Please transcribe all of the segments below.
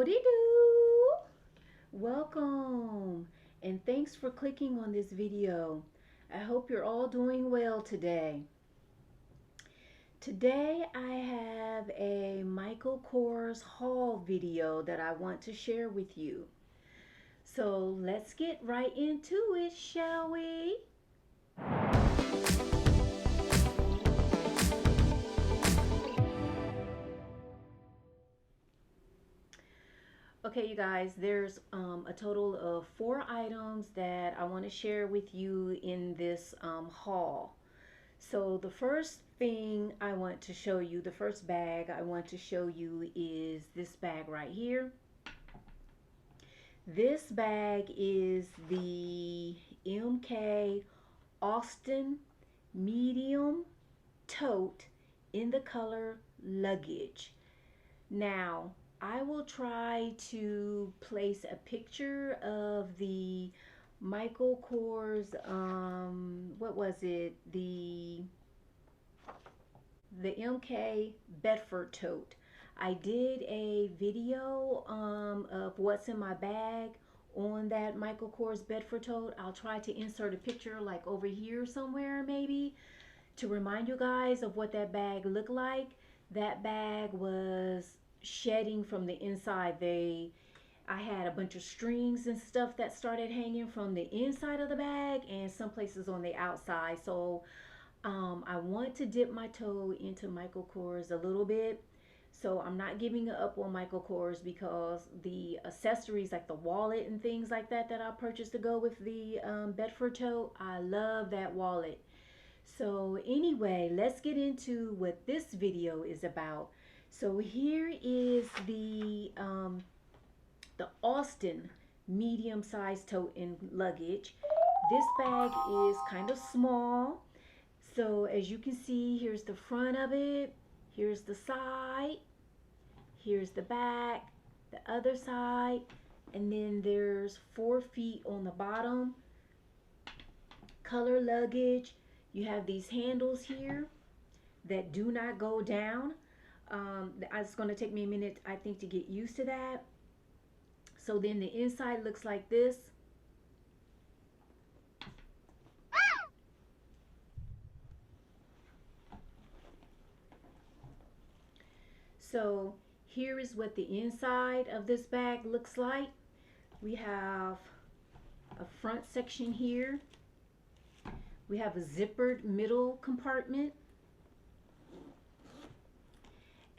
Howdy do! Welcome and thanks for clicking on this video. I hope you're all doing well today. Today I have a Michael Kors haul video that I want to share with you. So let's get right into it, shall we? Okay, you guys, there's a total of 4 items that I want to share with you in this haul. So the first thing I want to show you, the first bag I want to show you is this bag right here. This bag is the MK Austin medium tote in the color luggage. Now, I will try to place a picture of the Michael Kors, what was it? The MK Bedford tote. I did a video of what's in my bag on that Michael Kors Bedford tote. I'll try to insert a picture like over here somewhere maybe to remind you guys of what that bag looked like. That bag was shedding from the inside. I had a bunch of strings and stuff that started hanging from the inside of the bag and some places on the outside. So I want to dip my toe into Michael Kors a little bit. So I'm not giving up on Michael Kors because the accessories like the wallet and things like that I purchased to go with the Bedford tote, I love that wallet. So anyway, let's get into what this video is about. So here is the Austin medium-sized tote and luggage. This bag is kind of small. So as you can see, here's the front of it, here's the side, here's the back, the other side, and then there's 4 feet on the bottom. Color luggage. You have these handles here that do not go down. It's going to take me a minute, I think, to get used to that. So then the inside looks like this. So here is what the inside of this bag looks like. We have a front section here. We have a zippered middle compartment.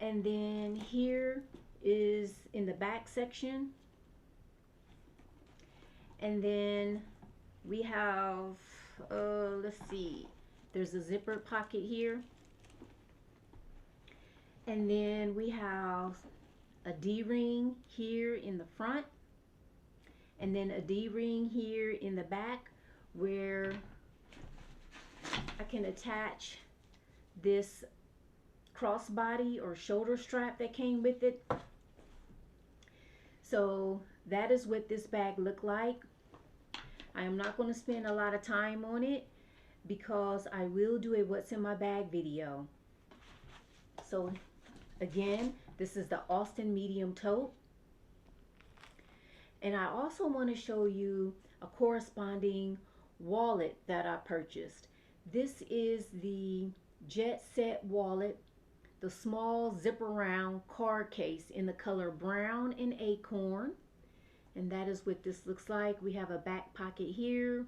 And then here is in the back section. And then we have, let's see, there's a zipper pocket here. And then we have a D-ring here in the front. And then a D-ring here in the back where I can attach this crossbody or shoulder strap that came with it. So that is what this bag looked like. I am not going to spend a lot of time on it because I will do a what's in my bag video. So again, this is the Austin medium tote. And I also want to show you a corresponding wallet that I purchased. This is the Jet Set wallet, the small zip around card case in the color brown and acorn. And that is what this looks like. We have a back pocket here.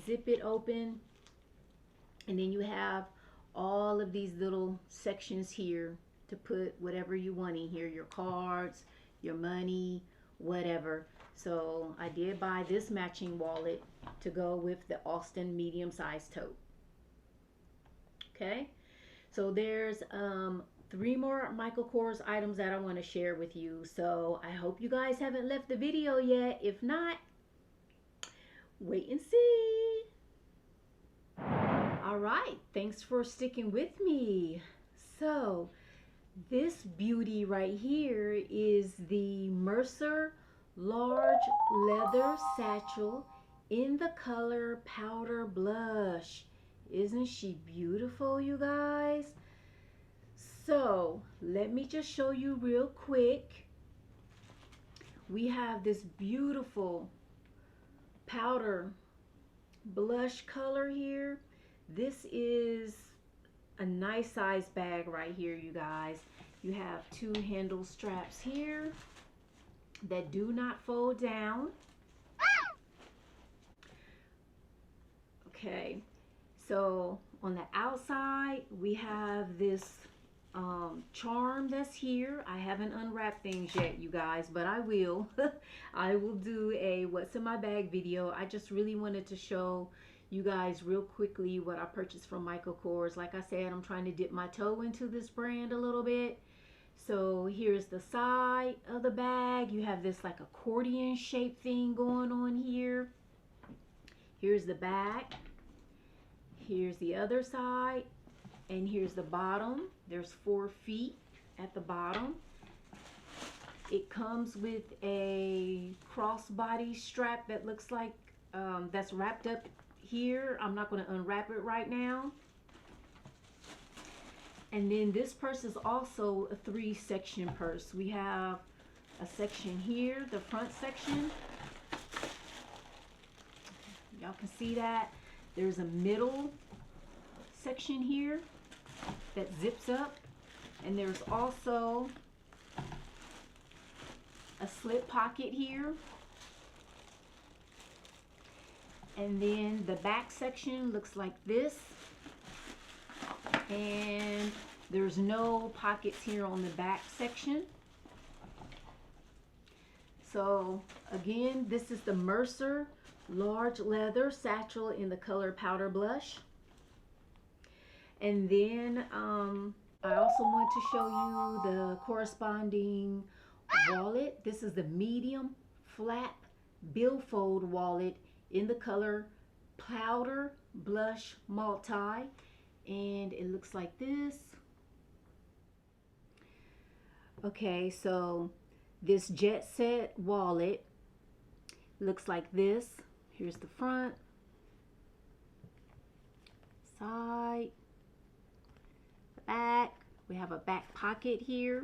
Zip it open. And then you have all of these little sections here to put whatever you want in here. Your cards, your money, whatever. So I did buy this matching wallet to go with the Austin medium-sized tote. Okay. So there's 3 more Michael Kors items that I want to share with you. So I hope you guys haven't left the video yet. If not, wait and see. All right, thanks for sticking with me. So this beauty right here is the Mercer large leather satchel in the color powder blush. Isn't she beautiful, you guys? So let me just show you real quick. We have this beautiful powder blush color here. This is a nice size bag right here, you guys. You have two handle straps here that do not fold down. Okay, so on the outside we have this charm that's here. I haven't unwrapped things yet, you guys, but I will. I will do a what's in my bag video. I just really wanted to show you guys real quickly what I purchased from Michael Kors. Like I said, I'm trying to dip my toe into this brand a little bit. So here's the side of the bag. You have this like accordion shaped thing going on here. Here's the back. Here's the other side. And here's the bottom. There's 4 feet at the bottom. It comes with a crossbody strap that looks like that's wrapped up here. I'm not going to unwrap it right now. And then this purse is also a 3-section purse. We have a section here, the front section. Y'all can see that. There's a middle section here that zips up, and there's also a slip pocket here, and then the back section looks like this, and there's no pockets here on the back section. So again, this is the Mercer large leather satchel in the color powder blush. And then I also want to show you the corresponding wallet. This is the medium flap billfold wallet in the color powder blush multi, and it looks like this. Okay, so this jet set wallet looks like this. Here's the front, side, back. We have a back pocket here.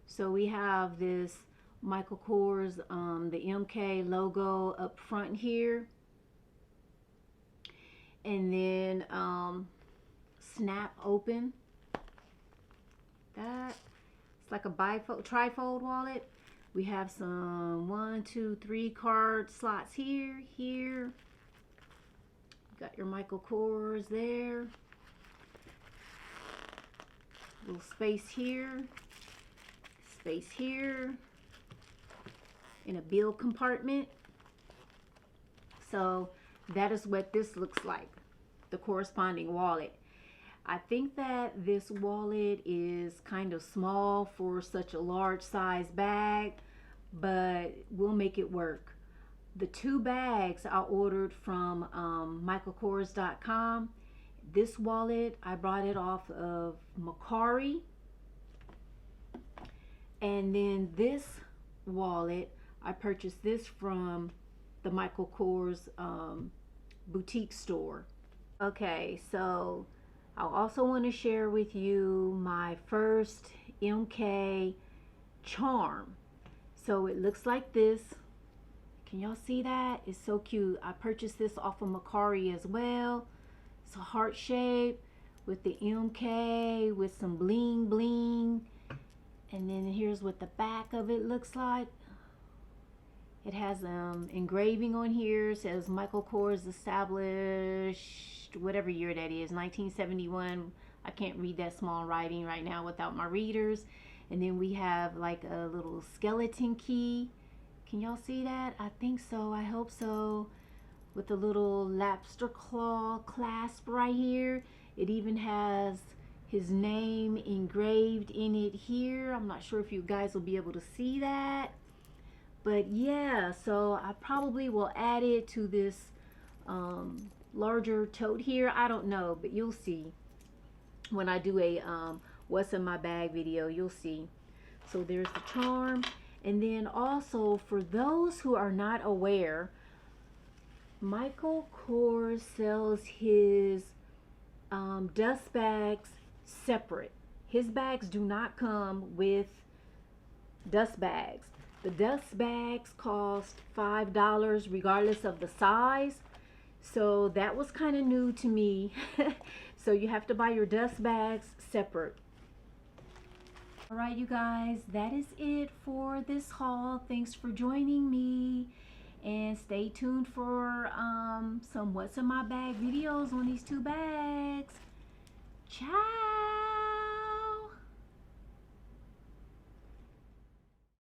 So we have this Michael Kors, the MK logo up front here. And then snap open. That. It's like a trifold wallet. We have some 1, 2, 3 card slots here, here. You got your Michael Kors there. Little space here. Space here. In a bill compartment. So that is what this looks like. The corresponding wallet. I think that this wallet is kind of small for such a large size bag, but we'll make it work. The 2 bags I ordered from michaelkors.com. This wallet, I brought it off of Macari. And then this wallet, I purchased this from the Michael Kors boutique store. Okay, so I also want to share with you my first MK charm. So it looks like this. Can y'all see that? It's so cute. I purchased this off of Macari as well. It's a heart shape with the MK with some bling bling. And then here's what the back of it looks like. It has engraving on here. It says Michael Kors established whatever year that is, 1971. I can't read that small writing right now without my readers. And then we have like a little skeleton key. Can y'all see that? I think so. I hope so. With a little lobster claw clasp right here. It even has his name engraved in it here. I'm not sure if you guys will be able to see that. But yeah, so I probably will add it to this larger tote here. I don't know, but you'll see when I do a what's in my bag video. You'll see. So there's the charm. And then also, for those who are not aware, Michael Kors sells his dust bags separate. His bags do not come with dust bags. The dust bags cost $5 regardless of the size. So that was kind of new to me. So you have to buy your dust bags separate. Alright you guys, that is it for this haul. Thanks for joining me. And stay tuned for some what's in my bag videos on these two bags. Ciao!